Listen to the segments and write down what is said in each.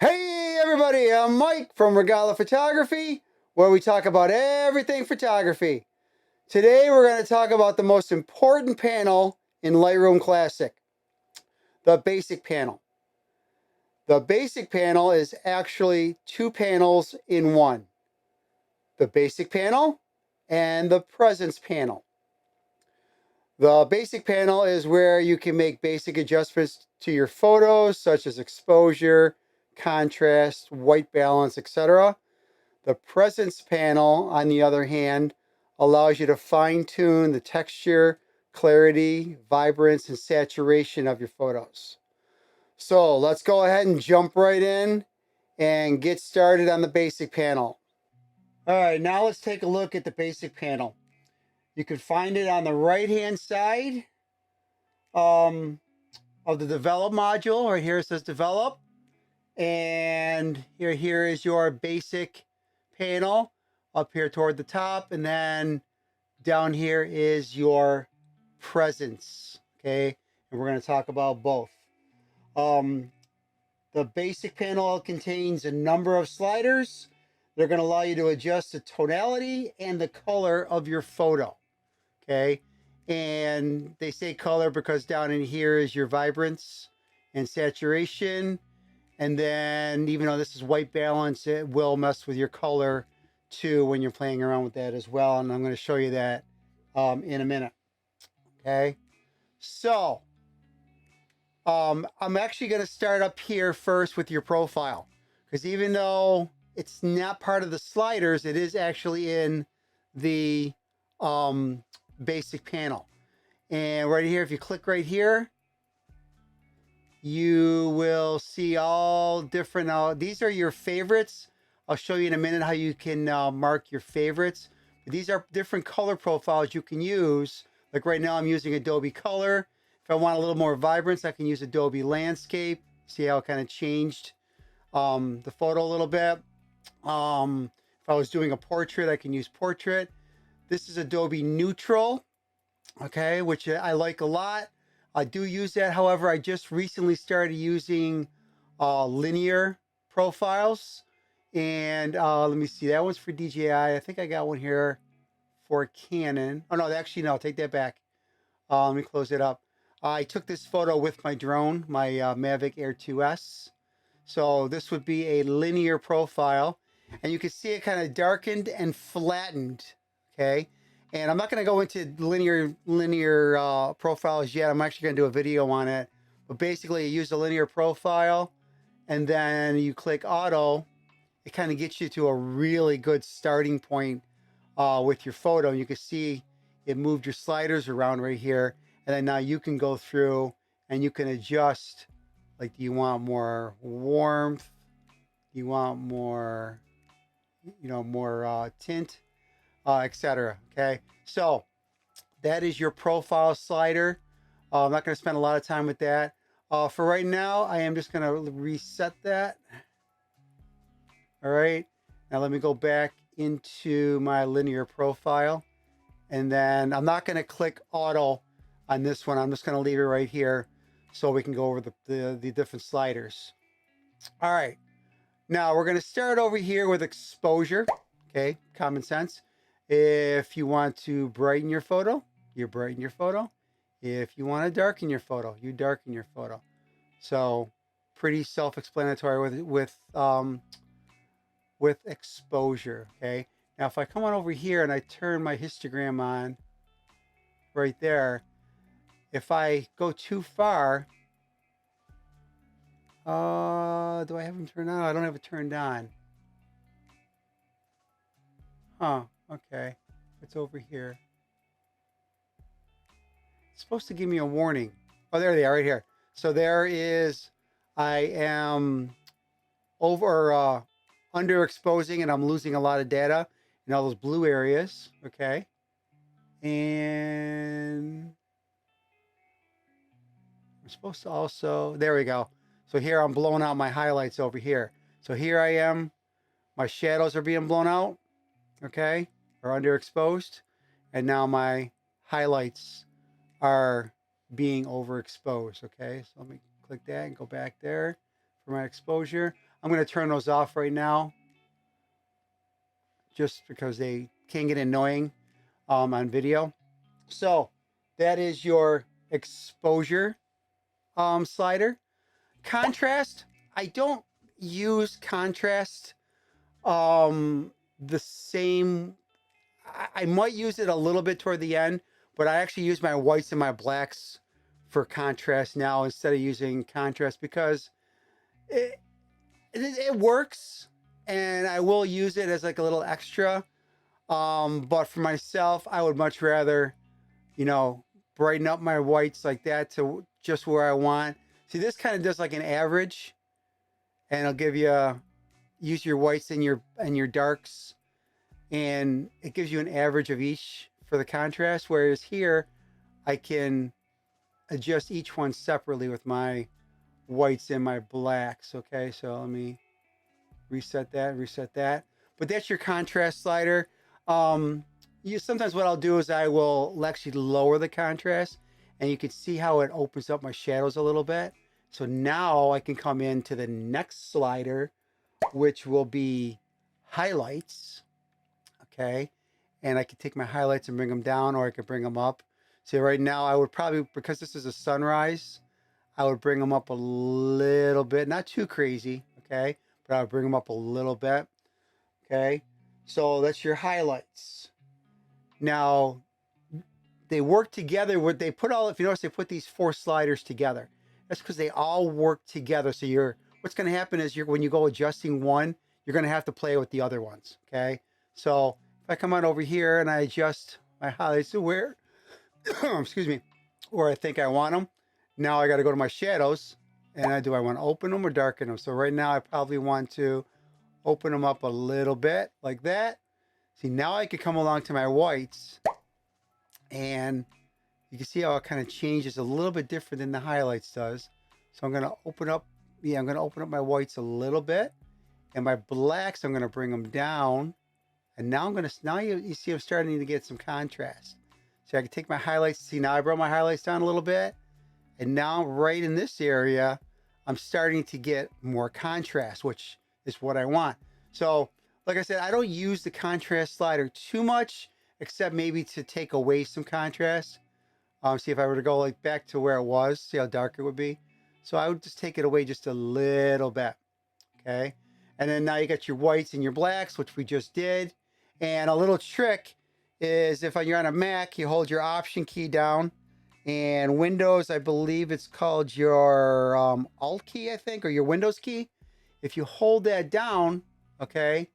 Hey everybody, I'm Mike from Regala Photography, where we talk about everything photography. Today we're going to talk about the most important panel in Lightroom Classic, the basic panel. The basic panel is actually two panels in one. The basic panel and the presence panel. The basic panel is where you can make basic adjustments to your photos, such as exposure, contrast, white balance, etc. The presence panel, on the other hand, allows you to fine-tune the texture, clarity, vibrance, and saturation of your photos. So let's go ahead and jump right in and get started on the basic panel. All right, now let's take a look at the basic panel. You can find it on the right-hand side of the develop module. Right here it says develop. And here is your basic panel up here toward the top, and then down here is your presence. Okay, and we're going to talk about both. The basic panel contains a number of sliders. They're going to allow you to adjust the tonality and the color of your photo. Okay, and they say color because down in here is your vibrance and saturation. And then, even though this is white balance, it will mess with your color too when you're playing around with that as well. And I'm going to show you that in a minute. Okay. So I'm actually going to start up here first with your profile, because even though it's not part of the sliders, it is actually in the basic panel. And right here, if you click right here, you will see all different, these are your favorites. I'll show you in a minute how you can mark your favorites. But these are different color profiles you can use. Like right now I'm using Adobe Color. If I want a little more vibrance, I can use Adobe Landscape. See how it kind of changed the photo a little bit. If I was doing a portrait, I can use Portrait. This is Adobe Neutral, okay, which I like a lot. I do use that. However, I just recently started using linear profiles. And let me see. That one's for DJI. I think I got one here for Canon. Oh, no, actually, no. Take that back. Let me close it up. I took this photo with my drone, my Mavic Air 2S. So this would be a linear profile. And you can see it kind of darkened and flattened. Okay. And I'm not going to go into linear profiles yet. I'm actually going to do a video on it. But basically, you use a linear profile, and then you click auto. It kind of gets you to a really good starting point with your photo. And you can see it moved your sliders around right here. And then now you can go through and you can adjust. Like, do you want more warmth? Do you want more, more tint? Etc. Okay, so that is your profile slider. I'm not going to spend a lot of time with that. For right now, I am just going to reset that. All right, now let me go back into my linear profile, and then I'm not going to click auto on this one. I'm just going to leave it right here so we can go over the different sliders. All right, now we're going to start over here with exposure. Okay, common sense. If you want to brighten your photo, you brighten your photo. If you want to darken your photo, you darken your photo. So pretty self-explanatory with exposure. Okay. Now if I come on over here and I turn my histogram on right there, if I go too far, do I have them turned on? I don't have it turned on. Huh. Okay. It's over here. It's supposed to give me a warning. Oh, there they are right here. So there is, I am underexposing and I'm losing a lot of data in all those blue areas. Okay. And I'm supposed to also, there we go. So here I'm blowing out my highlights over here. So here I am, my shadows are being blown out. Okay. Or underexposed. And now my highlights are being overexposed. Okay, so let me click that and go back there for my exposure. I'm going to turn those off right now just because they can get annoying on video. So that is your exposure slider. Contrast, I don't use contrast the same. I might use it a little bit toward the end, but I actually use my whites and my blacks for contrast now instead of using contrast because it, it works, and I will use it as like a little extra. But for myself, I would much rather, you know, brighten up my whites like that to just where I want. See, this kind of does like an average, and it'll give you use your whites and your darks, and it gives you an average of each for the contrast. Whereas here, I can adjust each one separately with my whites and my blacks. Okay, so let me reset that. But that's your contrast slider. Sometimes what I'll do is I will actually lower the contrast, and you can see how it opens up my shadows a little bit. So now I can come into the next slider, which will be highlights. Okay, and I can take my highlights and bring them down, or I can bring them up. So right now I would probably, because this is a sunrise, I would bring them up a little bit, not too crazy, okay, but I would bring them up a little bit. Okay, so that's your highlights. Now they work together. What they put all, if you notice, they put these four sliders together. That's because they all work together. So what's going to happen is when you go adjusting one, you're going to have to play with the other ones. Okay, so if I come on over here and I adjust my highlights to where, excuse me, where I think I want them, now I got to go to my shadows, and do I want to open them or darken them? So right now I probably want to open them up a little bit like that. See, now I can come along to my whites, and you can see how it kind of changes a little bit different than the highlights does. So I'm going to open up, I'm going to open up my whites a little bit, and my blacks, I'm going to bring them down. And now you see I'm starting to get some contrast. So I can take my highlights. See, now I brought my highlights down a little bit. And now right in this area, I'm starting to get more contrast, which is what I want. So like I said, I don't use the contrast slider too much, except maybe to take away some contrast. See, if I were to go like back to where it was, see how dark it would be. So I would just take it away just a little bit. Okay. And then now you got your whites and your blacks, which we just did. And a little trick is if you're on a Mac, you hold your Option key down. And Windows, I believe it's called your Alt key, I think, or your Windows key. If you hold that down, okay,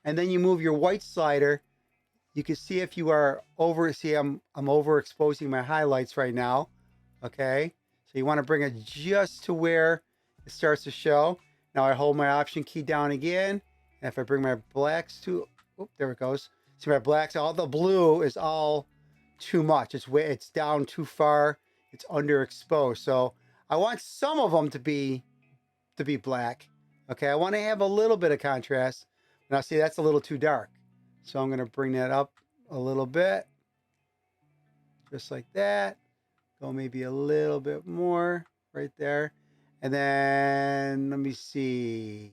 and then you move your white slider, you can see if you are over. See, I'm overexposing my highlights right now. Okay, so you want to bring it just to where it starts to show. Now I hold my Option key down again, and if I bring my blacks to, oh, there it goes. See, my blacks, all the blue is all too much. It's down too far. It's underexposed. So I want some of them to be black. Okay, I want to have a little bit of contrast. Now see, that's a little too dark. So I'm going to bring that up a little bit, just like that. Go maybe a little bit more right there. And then let me see.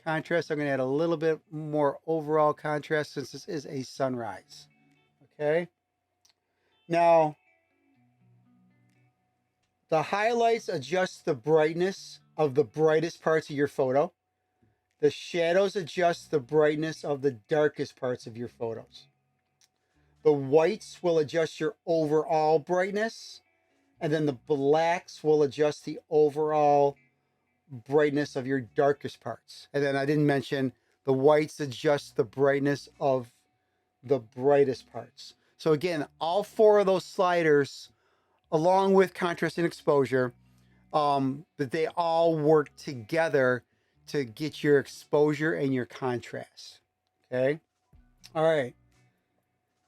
Contrast, I'm going to add a little bit more overall contrast since this is a sunrise. Okay. Now, the highlights adjust the brightness of the brightest parts of your photo. The shadows adjust the brightness of the darkest parts of your photos. The whites will adjust your overall brightness, and then the blacks will adjust the overall brightness of your darkest parts. And then I didn't mention the whites adjust the brightness of the brightest parts. So again, all four of those sliders, along with contrast and exposure, that they all work together to get your exposure and your contrast. Okay. All right.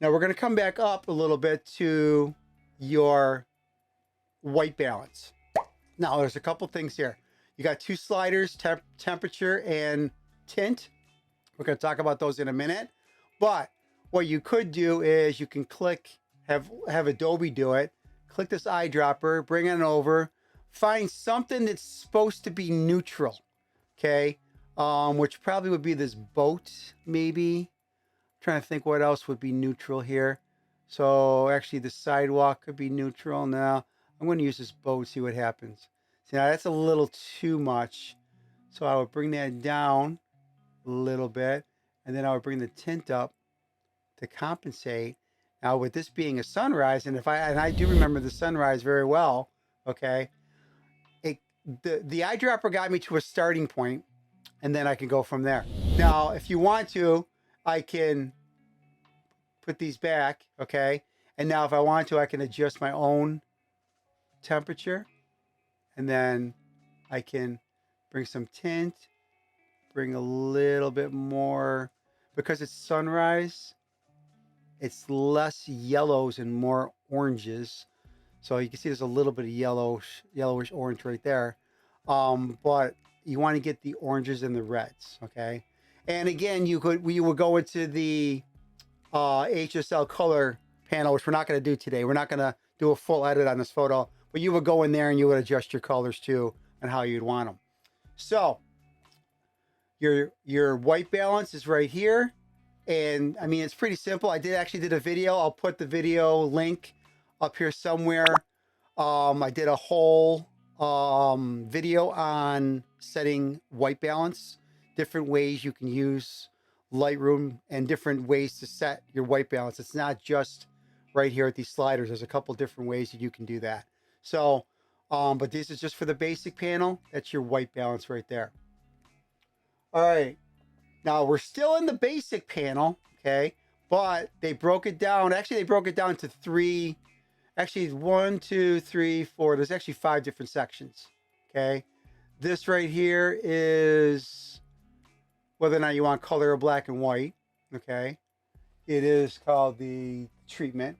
Now we're going to come back up a little bit to your white balance. Now there's a couple things here. You got two sliders, temperature and tint. We're going to talk about those in a minute. But what you could do is you can have Adobe do it. Click this eyedropper, bring it over, find something that's supposed to be neutral. Okay. which probably would be this boat, maybe. I'm trying to think what else would be neutral here. So actually the sidewalk could be neutral. Now I'm going to use this boat, see what happens. See, now that's a little too much. So I would bring that down a little bit, and then I would bring the tint up to compensate. Now with this being a sunrise, and I do remember the sunrise very well, okay, it the eyedropper got me to a starting point, and then I can go from there. Now, if you want to, I can put these back, okay, and now if I want to, I can adjust my own temperature, and then I can bring some tint, bring a little bit more, because it's sunrise, it's less yellows and more oranges. So you can see there's a little bit of yellowish orange right there. But you want to get the oranges and the reds, okay? And again, you would go into the HSL color panel, which we're not going to do today. We're not going to do a full edit on this photo, but you would go in there and you would adjust your colors too and how you'd want them. So your white balance is right here. And I mean, it's pretty simple. I actually did a video. I'll put the video link up here somewhere. I did a whole video on setting white balance, different ways you can use Lightroom and different ways to set your white balance. It's not just right here at these sliders. There's a couple different ways that you can do that. So, but this is just for the basic panel. That's your white balance right there. All right. Now we're still in the basic panel, okay? But they broke it down. Actually, they broke it down to three. Actually, 1, 2, 3, 4. There's actually 5 different sections, okay? This right here is whether or not you want color or black and white, okay? It is called the treatment,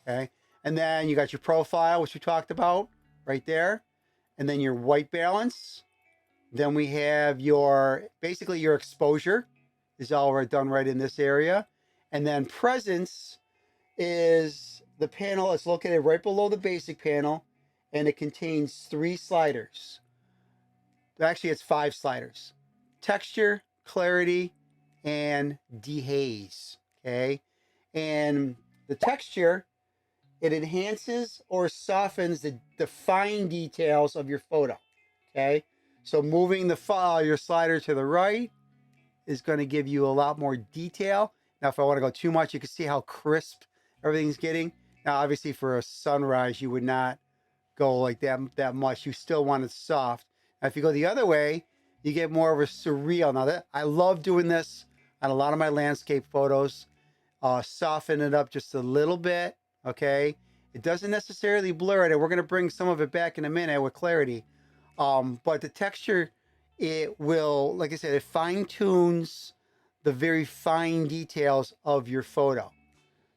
okay? And then you got your profile, which we talked about right there. And then your white balance. Then we have basically your exposure is all done right in this area. And then presence is the panel. It's located right below the basic panel, and it contains 3 sliders. Actually, it's 5 sliders: texture, clarity, and dehaze, okay? And the texture, it enhances or softens the fine details of your photo, okay? So moving your slider to the right is going to give you a lot more detail. Now, if I want to go too much, you can see how crisp everything's getting. Now, obviously, for a sunrise, you would not go like that much. You still want it soft. Now, if you go the other way, you get more of a surreal. Now, I love doing this on a lot of my landscape photos. Soften it up just a little bit, okay? It doesn't necessarily blur it, and we're going to bring some of it back in a minute with clarity. But the texture, it will, like I said, it fine tunes the very fine details of your photo.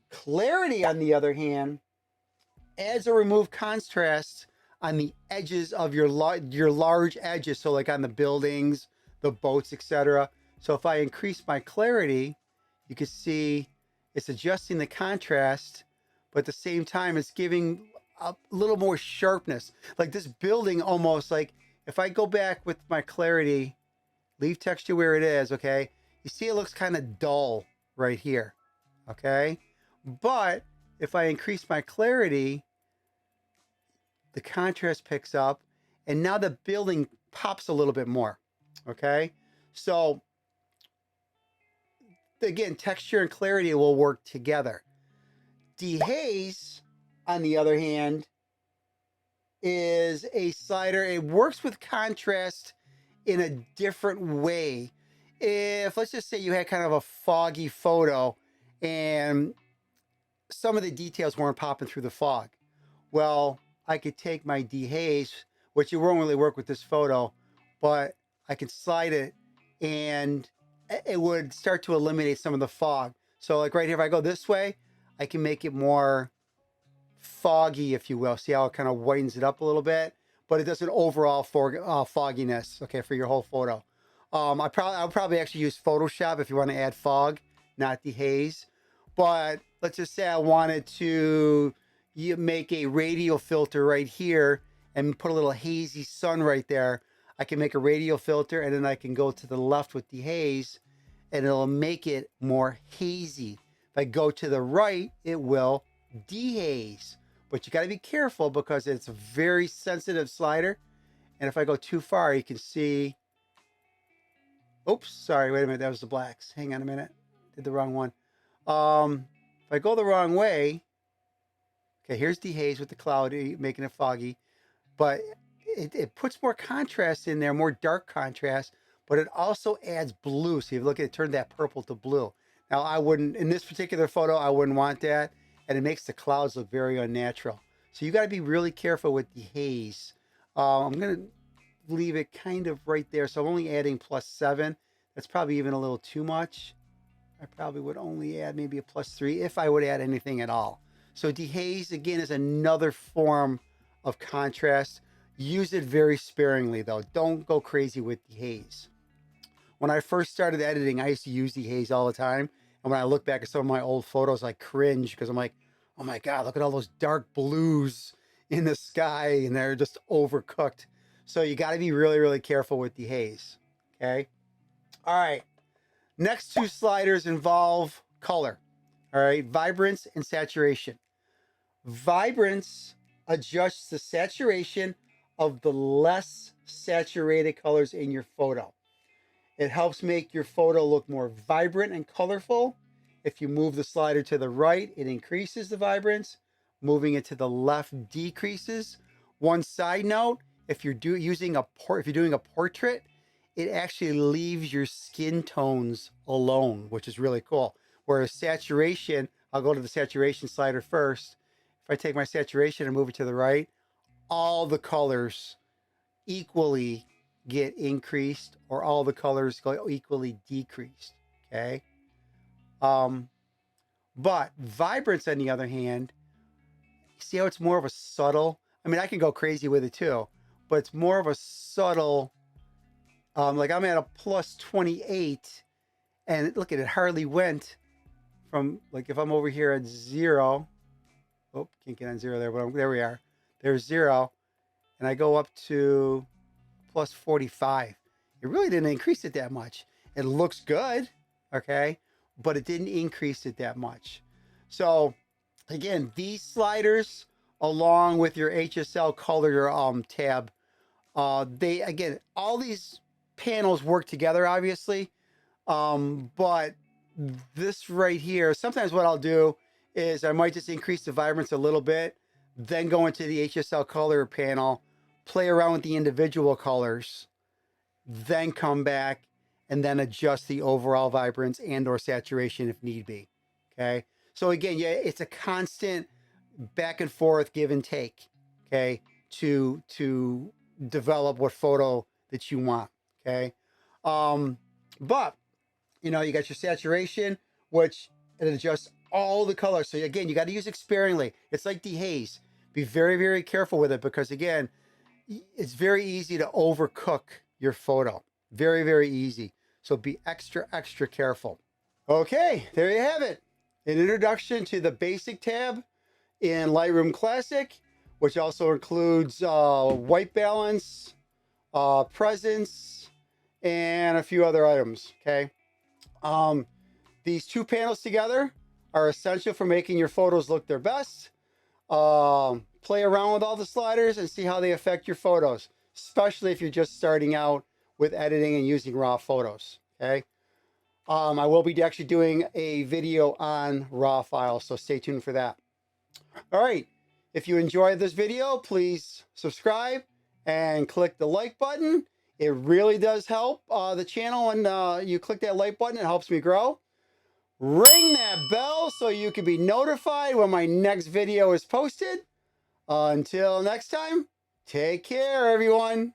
Clarity, on the other hand, adds a remove contrast on the edges of your large edges. So like on the buildings, the boats, etc. So if I increase my clarity, you can see it's adjusting the contrast, but at the same time, it's giving a little more sharpness. Like this building almost, like if I go back with my clarity, leave texture where it is, okay? You see it looks kind of dull right here, okay? But if I increase my clarity, the contrast picks up, and now the building pops a little bit more, okay? So again, texture and clarity will work together. Dehaze, on the other hand, is a slider. It works with contrast in a different way. If, let's just say you had kind of a foggy photo and some of the details weren't popping through the fog. Well, I could take my dehaze, which it won't really work with this photo, but I could slide it and it would start to eliminate some of the fog. So like right here, if I go this way, I can make it more foggy, if you will. See how it kind of whitens it up a little bit, but it doesn't overall fogginess, okay, for your whole photo. I'll probably actually use Photoshop if you want to add fog, not dehaze. But let's just say I wanted to make a radial filter right here and put a little hazy sun right there. I can make a radial filter, and then I can go to the left with dehaze, and it'll make it more hazy. If I go to the right, it will dehaze. But you got to be careful because it's a very sensitive slider. And if I go too far, you can see, oops, sorry, wait a minute, that was the blacks. Hang on a minute, did the wrong one. If I go the wrong way, okay, here's dehaze with the cloud making it foggy, but it puts more contrast in there, more dark contrast, but it also adds blue. So if you look at it, turn that purple to blue. Now I wouldn't, in this particular photo, I wouldn't want that, and it makes the clouds look very unnatural. So you got to be really careful with dehaze. I'm gonna leave it kind of right there. So I'm only adding +7. That's probably even a little too much. I probably would only add maybe a +3 if I would add anything at all. So dehaze, again, is another form of contrast. Use it very sparingly, though. Don't go crazy with dehaze. When I first started editing, I used to use dehaze all the time. And when I look back at some of my old photos, I cringe because I'm like, oh my God, look at all those dark blues in the sky, and they're just overcooked. So you got to be really, really careful with dehaze. Okay. All right. Next two sliders involve color. All right. Vibrance and saturation. Vibrance adjusts the saturation of the less saturated colors in your photo. It helps make your photo look more vibrant and colorful. If you move the slider to the right, it increases the vibrance. Moving it to the left decreases. One side note, if you're doing a portrait, it actually leaves your skin tones alone, which is really cool. Whereas saturation, I'll go to the saturation slider first. If I take my saturation and move it to the right, all the colors equally get increased, or all the colors go equally decreased. Okay. But vibrance, on the other hand, see how it's more of a subtle, I mean, I can go crazy with it too, but it's more of a subtle, like I'm at a +28, and look at it, hardly went from, like, if I'm over here at 0, oh, can't get on 0 there, but there we are. There's 0, and I go up to +45. It really didn't increase it that much. It looks good, okay, but it didn't increase it that much. So again, these sliders, along with your HSL color tab, they, again, all these panels work together, obviously, but this right here, sometimes what I'll do is I might just increase the vibrance a little bit, then go into the HSL color panel, play around with the individual colors, then come back and then adjust the overall vibrance and or saturation if need be. Okay. So again, yeah, it's a constant back and forth, give and take, okay, to develop what photo that you want. Okay. But you know, you got your saturation, which it adjusts all the colors. So again, you got to use it sparingly. It's like dehaze. Be very, very careful with it, because again, it's very easy to overcook your photo. Very, very easy. So be extra, extra careful. Okay, there you have it. An introduction to the basic tab in Lightroom Classic, which also includes white balance, presence, and a few other items. Okay. These two panels together are essential for making your photos look their best. Play around with all the sliders and see how they affect your photos, especially if you're just starting out with editing and using raw photos. Okay. I will be actually doing a video on raw files, so stay tuned for that. All right. If you enjoyed this video, please subscribe and click the like button. It really does help the channel, and you click that like button. It helps me grow. Ring that bell so you can be notified when my next video is posted. Until next time, take care, everyone.